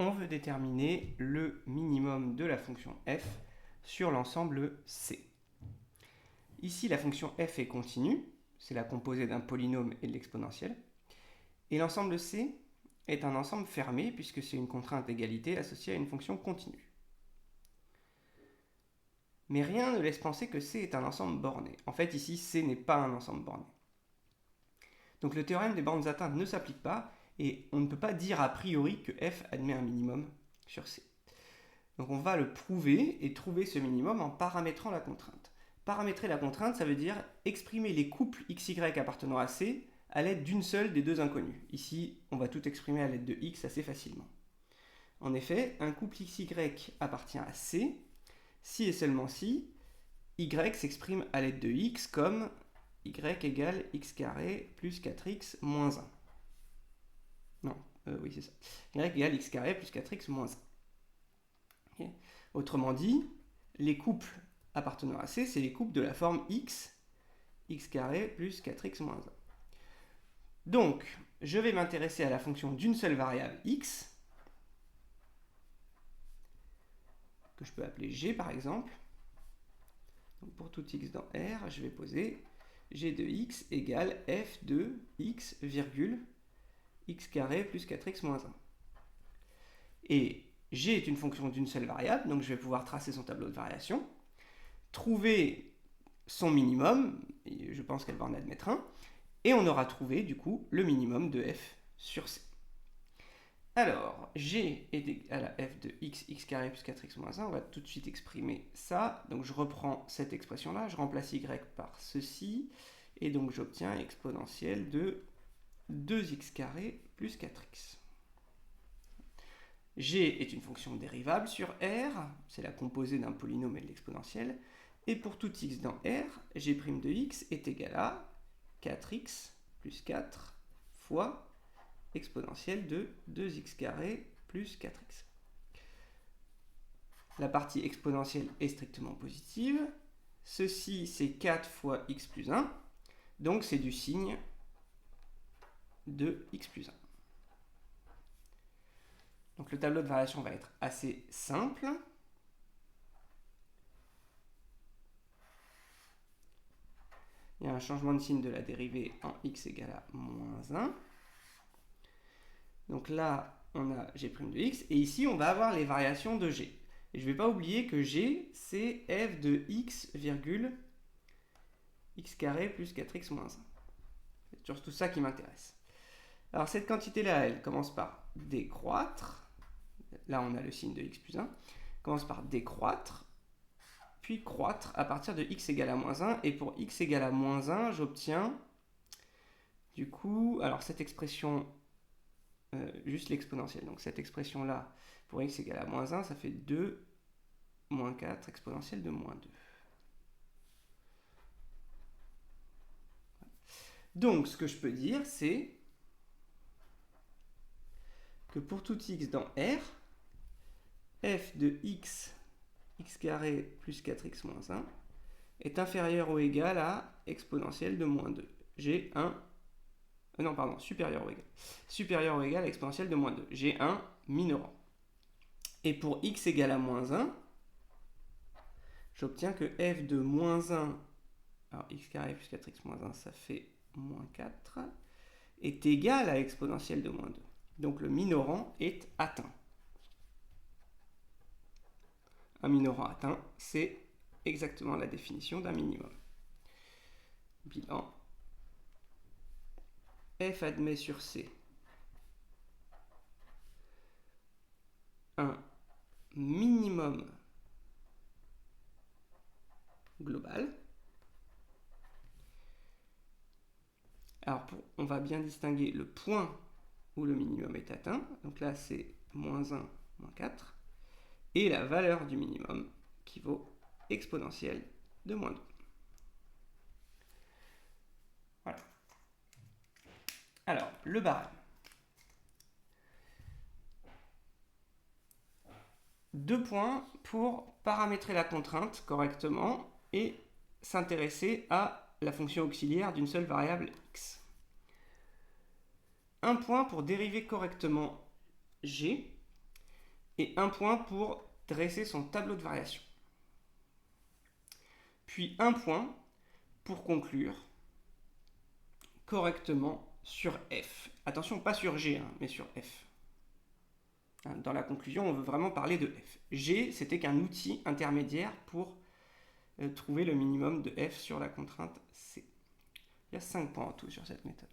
on veut déterminer le minimum de la fonction f sur l'ensemble C. Ici, la fonction f est continue, c'est la composée d'un polynôme et de l'exponentielle. Et l'ensemble C est un ensemble fermé puisque c'est une contrainte d'égalité associée à une fonction continue. Mais rien ne laisse penser que C est un ensemble borné. En fait, ici, C n'est pas un ensemble borné. Donc le théorème des bornes atteintes ne s'applique pas et on ne peut pas dire a priori que f admet un minimum sur C. Donc on va le prouver et trouver ce minimum en paramétrant la contrainte. Paramétrer la contrainte, ça veut dire exprimer les couples xy appartenant à C à l'aide d'une seule des deux inconnues. Ici, on va tout exprimer à l'aide de x assez facilement. En effet, un couple xy appartient à C si et seulement si y s'exprime à l'aide de x comme y égale x carré plus 4x moins 1. Non, oui c'est ça. Y égale x carré plus 4x moins 1. Okay. Autrement dit, les couples appartenant à C, c'est les couples de la forme x carré plus 4x moins 1. Donc, je vais m'intéresser à la fonction d'une seule variable x, que je peux appeler g par exemple. Donc pour tout x dans R, je vais poser g de x égale f de x virgule x carré plus 4x moins 1. Et g est une fonction d'une seule variable, donc je vais pouvoir tracer son tableau de variation, trouver son minimum, et je pense qu'elle va en admettre un, et on aura trouvé du coup le minimum de f sur C. Alors, g est égal à f de x carré plus 4x moins 1, on va tout de suite exprimer ça. Donc je reprends cette expression-là, je remplace y par ceci, et donc j'obtiens exponentielle de 2x carré plus 4x. G est une fonction dérivable sur R, c'est la composée d'un polynôme et de l'exponentielle, et pour tout x dans R, g' de x est égal à 4x plus 4 fois exponentielle de 2x carré plus 4x. La partie exponentielle est strictement positive. Ceci, c'est 4 fois x plus 1. Donc, c'est du signe de x plus 1. Donc, le tableau de variation va être assez simple. Il y a un changement de signe de la dérivée en x égale à moins 1. Donc là, on a g' de x, et ici, on va avoir les variations de g. Et je ne vais pas oublier que g, c'est f de x virgule x carré plus 4x moins 1. C'est surtout ça qui m'intéresse. Alors cette quantité-là, elle commence par décroître. Là, on a le signe de x plus 1. Commence par décroître, puis croître à partir de x égale à moins 1. Et pour x égale à moins 1, j'obtiens, du coup, alors cette expression, juste l'exponentielle. Donc cette expression-là, pour x égale à moins 1, ça fait 2 moins 4 exponentielle de moins 2. Donc ce que je peux dire, c'est que pour tout x dans R, f de x carré plus 4x moins 1 est inférieur ou égal à exponentielle de moins 2. J'ai un... non, pardon, supérieur ou égal. Supérieur ou égal à exponentielle de moins 2. J'ai un minorant. Et pour x égale à moins 1, j'obtiens que f de moins 1, alors x carré plus 4x moins 1, ça fait moins 4, est égal à exponentielle de moins 2. Donc le minorant est atteint. Un minorant atteint, c'est exactement la définition d'un minimum. Bilan. F admet sur C un minimum global. Alors, on va bien distinguer le point où le minimum est atteint. Donc là, c'est moins 1, moins 4. Et la valeur du minimum qui vaut exponentielle de moins 2. Voilà. Alors, le barème. 2 points pour paramétrer la contrainte correctement et s'intéresser à la fonction auxiliaire d'une seule variable x. 1 point pour dériver correctement g et 1 point pour dresser son tableau de variation. Puis 1 point pour conclure correctement sur F. Attention, pas sur G, hein, mais sur F. Dans la conclusion, on veut vraiment parler de F. G, c'était qu'un outil intermédiaire pour trouver le minimum de F sur la contrainte C. Il y a 5 points en tout sur cette méthode.